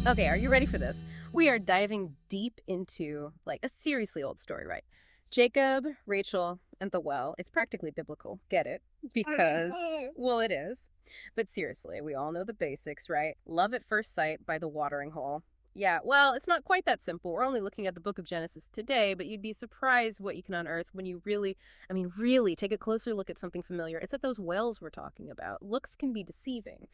Okay, are you ready for this? We are diving deep into like a seriously old story, right? Jacob, Rachel, and the well. It's practically biblical. Get it? Because, well, it is. But seriously, we all know the basics, right? Love at first sight by the watering hole. Yeah, well, it's not quite that simple. We're only looking at the book of Genesis today, but you'd be surprised what you can unearth when you really, really take a closer look at something familiar. It's at those wells we're talking about. Looks can be deceiving.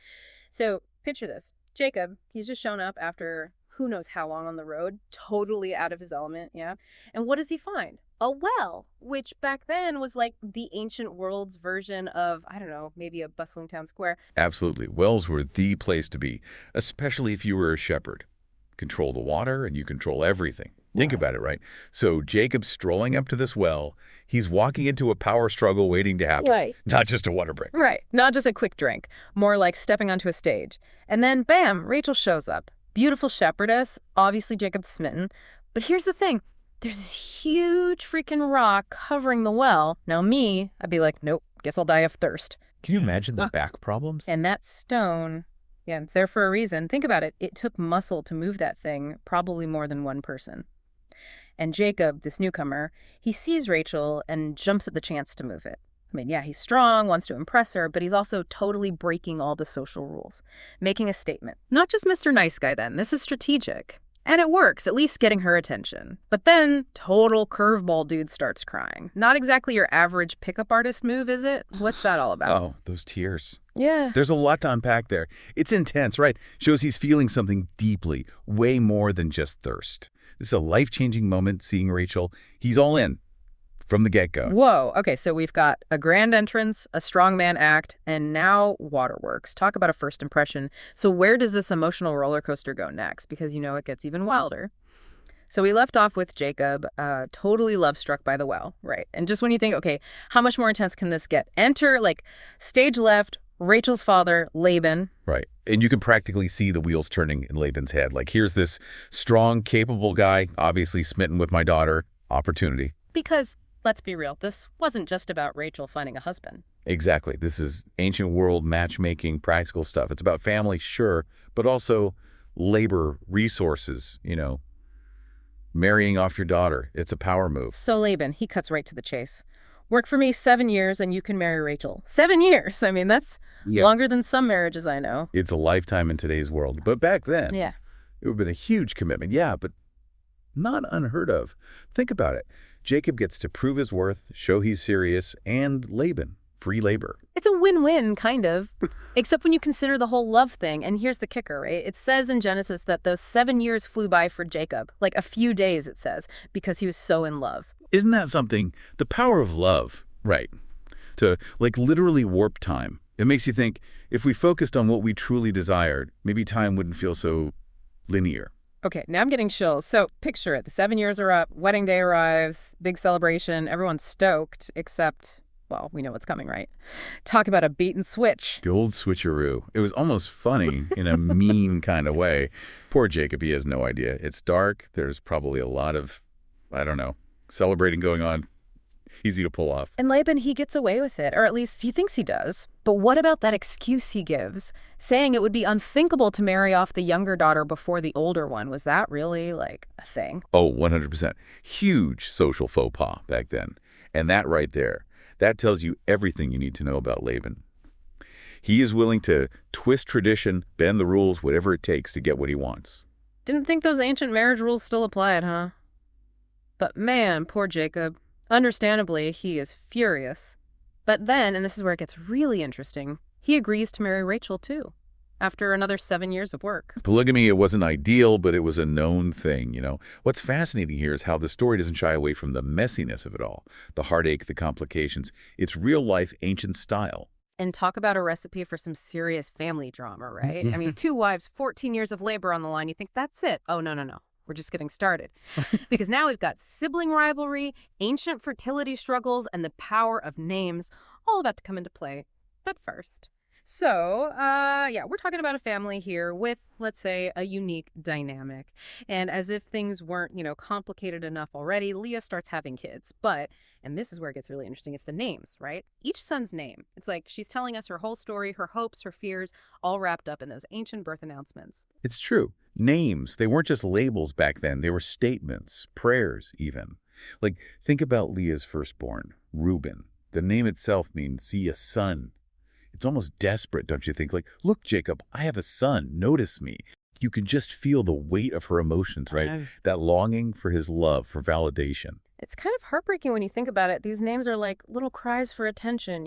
So picture this. Jacob, he's just shown up after who knows how long on the road, totally out of his element, yeah? And what does he find? A well, which back then was like the ancient world's version of, I don't know, maybe a bustling town square. Absolutely. Wells were the place to be, especially if you were a shepherd. Control the water and you control everything. Think about it, right? So Jacob's strolling up to this well. He's walking into a power struggle waiting to happen, Right. not just a water break. Right. Not just a quick drink, more like stepping onto a stage. And then, bam, Rachel shows up. Beautiful shepherdess, obviously Jacob's smitten. But here's the thing. There's this huge freaking rock covering the well. Now me, I'd be like, nope, guess I'll die of thirst. Can you imagine the back problems? And that stone, yeah, it's there for a reason. Think about it. It took muscle to move that thing, probably more than one person. And Jacob, this newcomer, he sees Rachel and jumps at the chance to move it. I mean, yeah, he's strong, wants to impress her, but he's also totally breaking all the social rules, making a statement. Not just Mr. Nice Guy then, this is strategic. And it works, at least getting her attention. But then, total curveball dude starts crying. Not exactly your average pickup artist move, is it? What's that all about? Oh, those tears. Yeah. There's a lot to unpack there. It's intense, right? Shows he's feeling something deeply, way more than just thirst. This is a life-changing moment seeing Rachel. He's all in from the get-go. Whoa. Okay, so we've got a grand entrance, a strongman act, and now waterworks. Talk about a first impression. So where does this emotional roller coaster go next? Because, it gets even wilder. So we left off with Jacob, totally love-struck by the well, right? And just when you think, okay, how much more intense can this get? Enter, stage left, Rachel's father, Laban. Right. And you can practically see the wheels turning in Laban's head. Here's this strong, capable guy, obviously smitten with my daughter. Opportunity. Because, let's be real, this wasn't just about Rachel finding a husband. Exactly. This is ancient world matchmaking, practical stuff. It's about family, sure, but also labor, resources, marrying off your daughter. It's a power move. So Laban, he cuts right to the chase. Work for me 7 years and you can marry Rachel. 7 years. I mean, that's longer than some marriages I know. It's a lifetime in today's world. But back then, yeah, it would have been a huge commitment. Yeah, but not unheard of. Think about it. Jacob gets to prove his worth, show he's serious, and Laban, free labor. It's a win-win, kind of. Except when you consider the whole love thing. And here's the kicker, right? It says in Genesis that those 7 years flew by for Jacob. Like a few days, it says, because he was so in love. Isn't that something? The power of love, right? To literally warp time. It makes you think if we focused on what we truly desired, maybe time wouldn't feel so linear. Okay, now I'm getting chills. So picture it. The 7 years are up, wedding day arrives, big celebration, everyone's stoked, except, well, we know what's coming, right? Talk about a beat and switch. The old switcheroo. It was almost funny in a mean kind of way. Poor Jacob, he has no idea. It's dark. There's probably a lot of, I don't know, celebrating going on. Easy to pull off. And Laban, he gets away with it, or at least he thinks he does. But what about that excuse he gives, saying it would be unthinkable to marry off the younger daughter before the older one? Was that really, a thing? Oh, 100%. Huge social faux pas back then. And that right there, that tells you everything you need to know about Laban. He is willing to twist tradition, bend the rules, whatever it takes to get what he wants. Didn't think those ancient marriage rules still applied, huh? But man, poor Jacob. Understandably, he is furious. But then, and this is where it gets really interesting, he agrees to marry Rachel too, after another 7 years of work. Polygamy, it wasn't ideal, but it was a known thing, What's fascinating here is how the story doesn't shy away from the messiness of it all, the heartache, the complications. It's real-life, ancient style. And talk about a recipe for some serious family drama, right? I mean, 2 wives, 14 years of labor on the line. You think that's it? Oh, no. We're just getting started. Because now we've got sibling rivalry, ancient fertility struggles, and the power of names all about to come into play. But first, So, yeah, we're talking about a family here with, let's say, a unique dynamic. And as if things weren't, complicated enough already, Leah starts having kids. But, and this is where it gets really interesting, it's the names, right? Each son's name. It's like she's telling us her whole story, her hopes, her fears, all wrapped up in those ancient birth announcements. It's true. Names, they weren't just labels back then. They were statements, prayers even. Like, think about Leah's firstborn, Reuben. The name itself means see a son. It's almost desperate, don't you think? Like, look, Jacob, I have a son. Notice me. You can just feel the weight of her emotions, right? That longing for his love, for validation. It's kind of heartbreaking when you think about it. These names are like little cries for attention,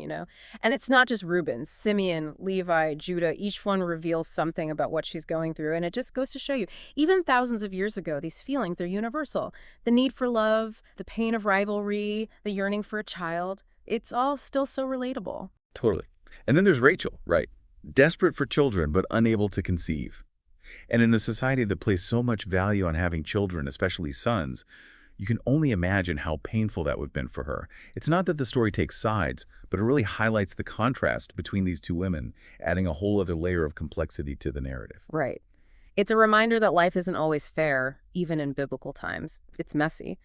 And it's not just Reuben, Simeon, Levi, Judah. Each one reveals something about what she's going through. And it just goes to show you, even thousands of years ago, these feelings are universal. The need for love, the pain of rivalry, the yearning for a child. It's all still so relatable. Totally. And then there's Rachel, right? Desperate for children, but unable to conceive. And in a society that places so much value on having children, especially sons, you can only imagine how painful that would have been for her. It's not that the story takes sides, but it really highlights the contrast between these two women, adding a whole other layer of complexity to the narrative. Right. It's a reminder that life isn't always fair, even in biblical times. It's messy.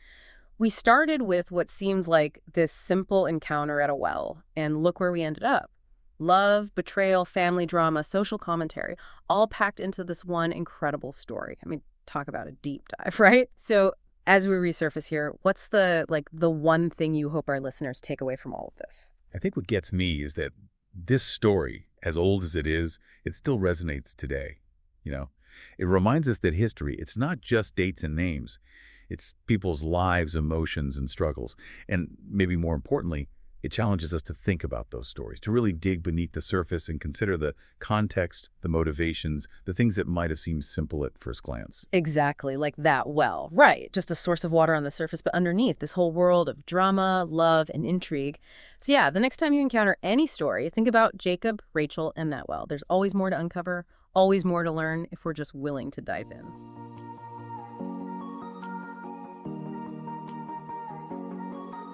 We started with what seemed like this simple encounter at a well, and look where we ended up. Love, betrayal, family drama, social commentary, all packed into this one incredible story. I mean, talk about a deep dive, right? So as we resurface here, what's the one thing you hope our listeners take away from all of this? I think what gets me is that this story, as old as it is, it still resonates today. It reminds us that history, it's not just dates and names. It's people's lives, emotions, and struggles. And maybe more importantly, it challenges us to think about those stories, to really dig beneath the surface and consider the context, the motivations, the things that might have seemed simple at first glance. Exactly, like that well. Right, just a source of water on the surface, but underneath this whole world of drama, love, and intrigue. So yeah, the next time you encounter any story, think about Jacob, Rachel, and that well. There's always more to uncover, always more to learn if we're just willing to dive in.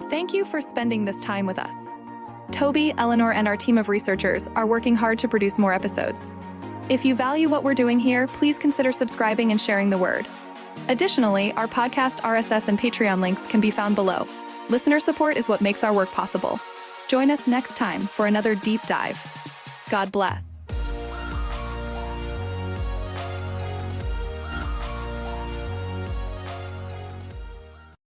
Thank you for spending this time with us. Toby, Eleanor, and our team of researchers are working hard to produce more episodes. If you value what we're doing here, please consider subscribing and sharing the word. Additionally, our podcast, RSS, and Patreon links can be found below. Listener support is what makes our work possible. Join us next time for another deep dive. God bless.